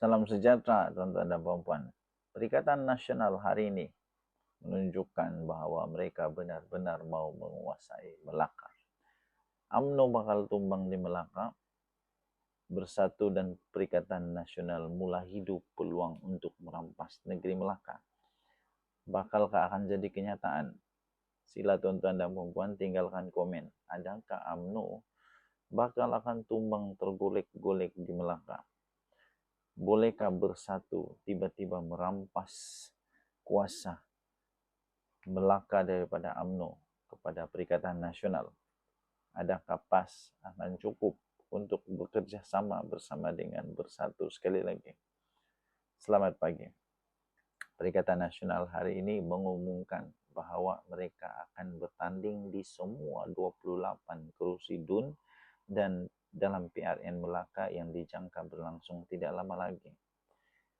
Salam sejahtera, tuan-tuan dan puan-puan. Perikatan Nasional hari ini menunjukkan bahawa mereka benar-benar mau menguasai Melaka. UMNO bakal tumbang di Melaka. Bersatu dan Perikatan Nasional mula hidup peluang untuk merampas negeri Melaka. Bakalkah akan jadi kenyataan? Sila tuan-tuan dan puan-puan tinggalkan komen. Adakah UMNO bakal akan tumbang tergolek-golek di Melaka? Bolehkah bersatu tiba-tiba merampas kuasa Melaka daripada UMNO kepada Perikatan Nasional? Adakah PAS akan cukup untuk bekerja sama bersama dengan bersatu? Sekali lagi, selamat pagi. Perikatan Nasional hari ini mengumumkan bahawa mereka akan bertanding di semua 28 kerusi DUN dan dalam PRN Melaka yang dijangka berlangsung tidak lama lagi.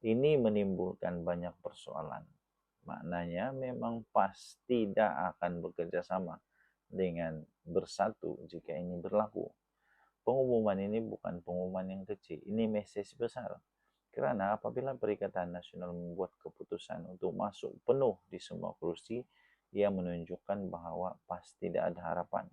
Ini menimbulkan banyak persoalan. Maknanya memang PAS tidak akan bekerja sama dengan bersatu jika ini berlaku. Pengumuman ini bukan pengumuman yang kecil, ini mesej besar. Kerana apabila Perikatan Nasional membuat keputusan untuk masuk penuh di semua kursi, ia menunjukkan bahawa PAS tidak ada harapan.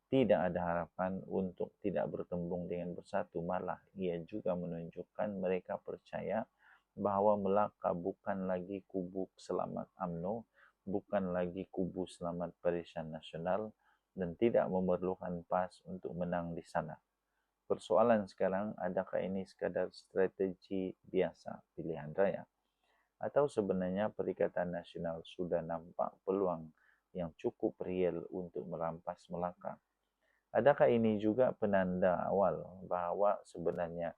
Tidak ada harapan untuk tidak bertembung dengan bersatu. Malah ia juga menunjukkan mereka percaya bahawa Melaka bukan lagi kubu selamat UMNO, bukan lagi kubu selamat Barisan Nasional dan tidak memerlukan PAS untuk menang di sana. Persoalan sekarang, adakah ini sekadar strategi biasa pilihan raya? Atau sebenarnya Perikatan Nasional sudah nampak peluang yang cukup real untuk merampas Melaka? Adakah ini juga penanda awal bahawa sebenarnya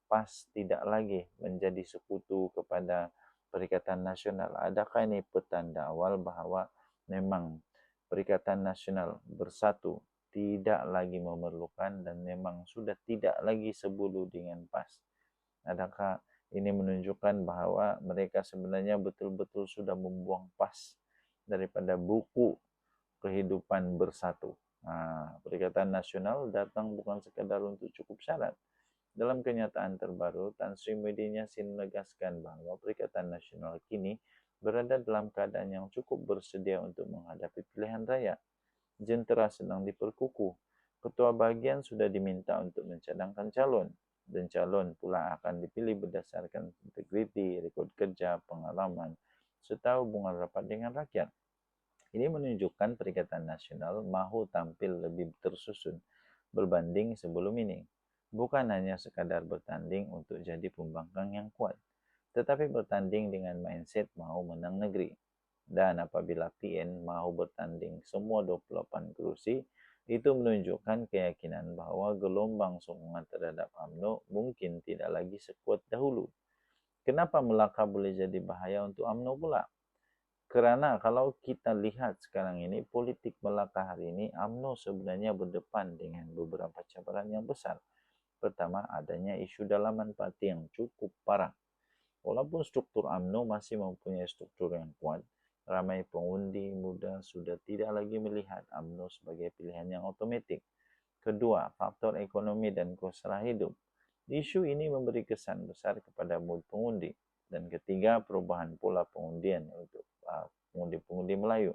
PAS tidak lagi menjadi sekutu kepada Perikatan Nasional? Adakah ini petanda awal bahawa memang Perikatan Nasional bersatu tidak lagi memerlukan dan memang sudah tidak lagi sebulu dengan PAS? Adakah ini menunjukkan bahawa mereka sebenarnya betul-betul sudah membuang PAS daripada buku kehidupan bersatu? Perikatan Nasional datang bukan sekadar untuk cukup syarat. Dalam kenyataan terbaru, Tan Sri Muhyiddin Yassin menegaskan bahawa Perikatan Nasional kini berada dalam keadaan yang cukup bersedia untuk menghadapi pilihan raya. Jentera sedang diperkukuh. Ketua bahagian sudah diminta untuk mencadangkan calon dan calon pula akan dipilih berdasarkan integriti, rekod kerja, pengalaman serta hubungan rapat dengan rakyat. Ini menunjukkan Perikatan Nasional mahu tampil lebih tersusun berbanding sebelum ini. Bukan hanya sekadar bertanding untuk jadi pembangkang yang kuat, tetapi bertanding dengan mindset mahu menang negeri. Dan apabila PN mahu bertanding semua 28 kerusi, itu menunjukkan keyakinan bahawa gelombang sokongan terhadap UMNO mungkin tidak lagi sekuat dahulu. Kenapa Melaka boleh jadi bahaya untuk UMNO pula? Kerana kalau kita lihat sekarang ini, politik Melaka hari ini, UMNO sebenarnya berdepan dengan beberapa cabaran yang besar. Pertama, adanya isu dalaman parti yang cukup parah. Walaupun struktur UMNO masih mempunyai struktur yang kuat, ramai pengundi muda sudah tidak lagi melihat UMNO sebagai pilihan yang otomatik. Kedua, faktor ekonomi dan kos hidup. Isu ini memberi kesan besar kepada mood pengundi. Dan ketiga, perubahan pola pengundian untuk pengundi-pengundi Melayu.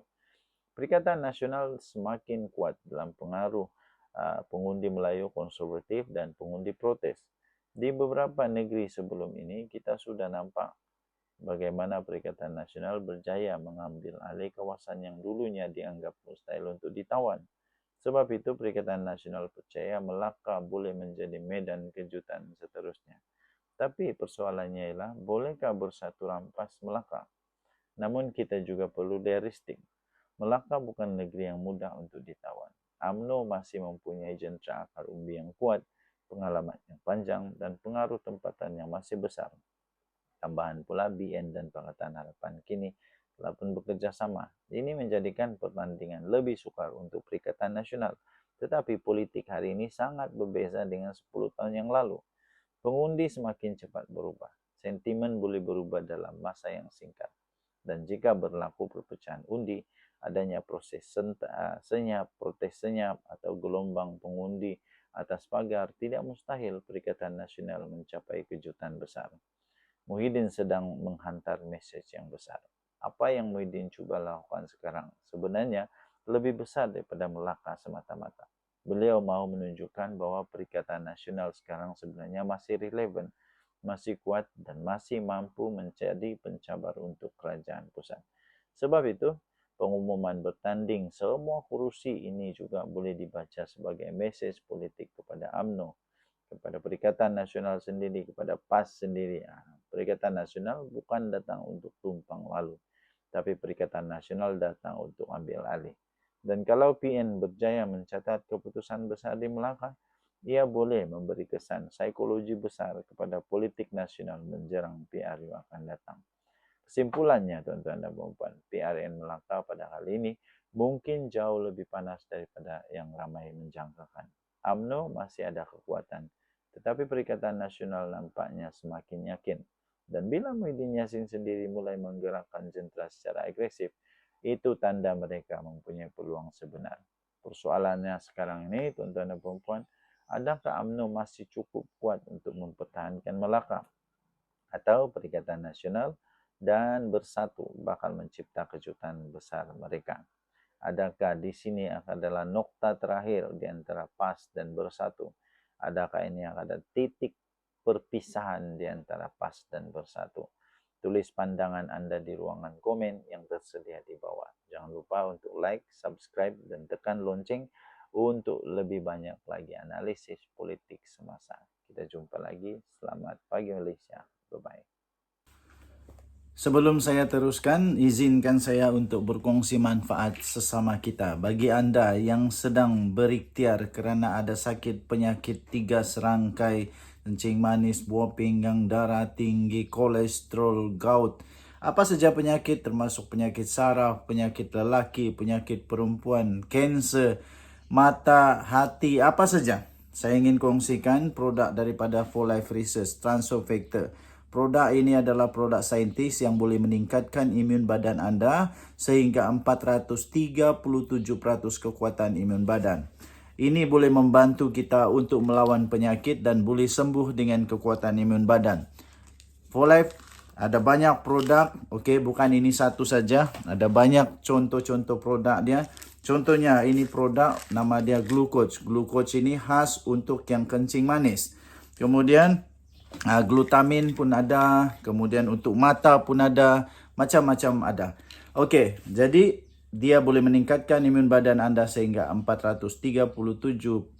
Perikatan Nasional semakin kuat dalam pengaruh pengundi Melayu konservatif dan pengundi protes. Di beberapa negeri sebelum ini, kita sudah nampak bagaimana Perikatan Nasional berjaya mengambil alih kawasan yang dulunya dianggap mustahil untuk ditawan. Sebab itu, Perikatan Nasional percaya Melaka boleh menjadi medan kejutan seterusnya. Tapi persoalannya ialah, bolehkah bersatu rampas Melaka? Namun kita juga perlu realistik. Melaka bukan negeri yang mudah untuk ditawan. UMNO masih mempunyai jentera akar umbi yang kuat, pengalaman yang panjang, dan pengaruh tempatan yang masih besar. Tambahan pula BN dan Pakatan Harapan kini telah pun bekerja sama. Ini menjadikan pertandingan lebih sukar untuk Perikatan Nasional. Tetapi politik hari ini sangat berbeza dengan 10 tahun yang lalu. Pengundi semakin cepat berubah. Sentimen boleh berubah dalam masa yang singkat. Dan jika berlaku perpecahan undi, adanya proses senyap, protes senyap atau gelombang pengundi atas pagar, tidak mustahil Perikatan Nasional mencapai kejutan besar. Muhyiddin sedang menghantar message yang besar. Apa yang Muhyiddin coba lakukan sekarang sebenarnya lebih besar daripada Melaka semata-mata. Beliau mau menunjukkan bahwa Perikatan Nasional sekarang sebenarnya masih relevan, masih kuat, dan masih mampu menjadi pencabar untuk kerajaan pusat. Sebab itu, pengumuman bertanding semua kursi ini juga boleh dibaca sebagai message politik kepada UMNO, kepada Perikatan Nasional sendiri, kepada PAS sendiri. Perikatan Nasional bukan datang untuk tumpang lalu, tapi Perikatan Nasional datang untuk ambil alih. Dan kalau PN berjaya mencatat keputusan besar di Melaka, ia boleh memberi kesan psikologi besar kepada politik nasional menjelang PR yang akan datang. Kesimpulannya, tuan-tuan dan puan-puan, PRN Melaka pada kali ini mungkin jauh lebih panas daripada yang ramai menjangkakan. UMNO masih ada kekuatan, tetapi Perikatan Nasional nampaknya semakin yakin. Dan bila Muhyiddin Yassin sendiri mulai menggerakkan jentera secara agresif, itu tanda mereka mempunyai peluang sebenar. Persoalannya sekarang ini, tuan-tuan dan puan-puan, adakah UMNO masih cukup kuat untuk mempertahankan Melaka? Atau Perikatan Nasional dan bersatu bakal mencipta kejutan besar mereka? Adakah di sini adalah nokta terakhir di antara PAS dan bersatu? Adakah ini akan ada titik perpisahan di antara PAS dan bersatu? Tulis pandangan Anda di ruangan komen yang tersedia di bawah. Jangan lupa untuk like, subscribe, dan tekan lonceng untuk lebih banyak lagi analisis politik semasa. Kita jumpa lagi. Selamat pagi Malaysia. Bye-bye. Sebelum saya teruskan, izinkan saya untuk berkongsi manfaat sesama kita. Bagi anda yang sedang berikhtiar kerana ada sakit penyakit 3 serangkai, kencing manis, buah pinggang, darah tinggi, kolesterol, gout, apa saja penyakit termasuk penyakit saraf, penyakit lelaki, penyakit perempuan, kanser, mata, hati, apa saja. Saya ingin kongsikan produk daripada 4Life Research, Transofactor. Produk ini adalah produk saintis yang boleh meningkatkan imun badan anda sehingga 437% kekuatan imun badan. Ini boleh membantu kita untuk melawan penyakit dan boleh sembuh dengan kekuatan imun badan. 4Life ada banyak produk, okey, bukan ini satu saja. Ada banyak contoh-contoh produk dia. Contohnya ini produk nama dia Glucoach. Glucoach ini khas untuk yang kencing manis. Kemudian glutamin pun ada, kemudian untuk mata pun ada, macam-macam ada. Okey, jadi dia boleh meningkatkan imun badan anda sehingga 437%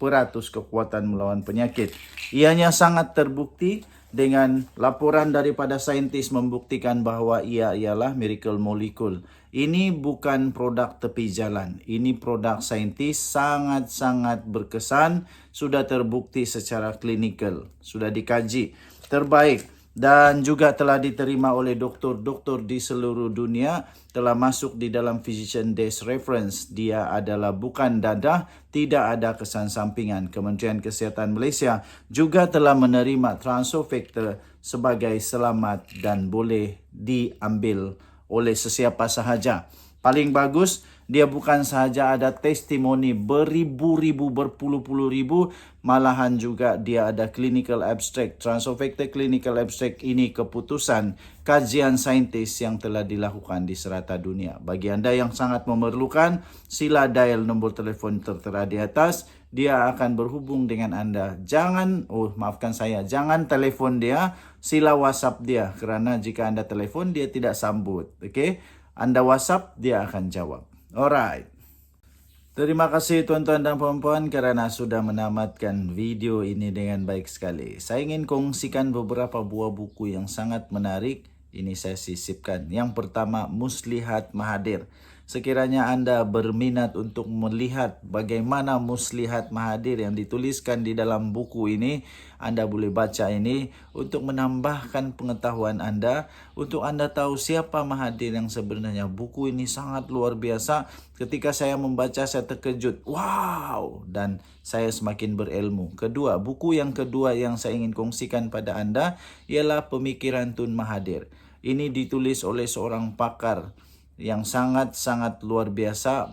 kekuatan melawan penyakit. Ianya sangat terbukti dengan laporan daripada saintis membuktikan bahawa ia ialah miracle molecule. Ini bukan produk tepi jalan. Ini produk saintis sangat-sangat berkesan, sudah terbukti secara klinikal, sudah dikaji, terbaik dan juga telah diterima oleh doktor-doktor di seluruh dunia, telah masuk di dalam Physician Desk Reference. Dia adalah bukan dadah, tidak ada kesan sampingan. Kementerian Kesihatan Malaysia juga telah menerima Transofactor sebagai selamat dan boleh diambil oleh sesiapa sahaja. Paling bagus, dia bukan sahaja ada testimoni beribu-ribu, berpuluh-puluh ribu, malahan juga dia ada clinical abstract. Transofactor clinical abstract ini keputusan kajian saintis yang telah dilakukan di serata dunia. Bagi anda yang sangat memerlukan, sila dial nombor telefon tertera di atas. Dia akan berhubung dengan anda. Jangan telefon dia, sila WhatsApp dia. Kerana jika anda telefon, dia tidak sambut. Okey? Anda WhatsApp, dia akan jawab. Alright. Terima kasih tuan-tuan dan puan-puan kerana sudah menamatkan video ini dengan baik sekali. Saya ingin kongsikan beberapa buah buku yang sangat menarik. Ini saya sisipkan. Yang pertama, Muslihat Mahathir. Sekiranya anda berminat untuk melihat bagaimana Muslihat Mahathir yang dituliskan di dalam buku ini, anda boleh baca ini untuk menambahkan pengetahuan anda, untuk anda tahu siapa Mahathir yang sebenarnya. Buku ini sangat luar biasa. Ketika saya membaca, saya terkejut. Wow! Dan saya semakin berilmu. Buku yang kedua yang saya ingin kongsikan pada anda ialah Pemikiran Tun Mahathir. Ini ditulis oleh seorang pakar yang sangat-sangat luar biasa,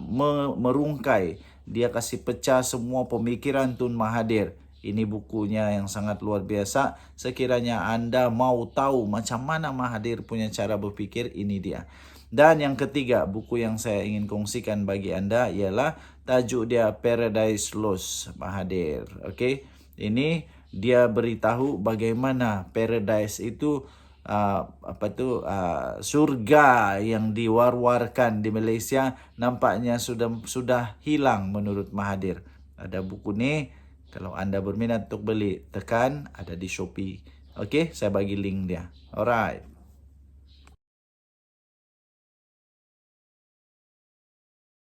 merungkai dia kasih pecah semua pemikiran Tun Mahathir. Ini bukunya yang sangat luar biasa. Sekiranya Anda mau tahu macam mana Mahathir punya cara berpikir, ini dia. Dan yang ketiga, buku yang saya ingin kongsikan bagi Anda ialah tajuk dia Paradise Lost Mahathir. Okey. Ini dia beritahu bagaimana paradise itu surga yang diwar-warkan di Malaysia nampaknya sudah hilang menurut Mahathir. Ada buku ni, kalau anda berminat untuk beli, tekan ada di Shopee. Okey, saya bagi link dia. Alright.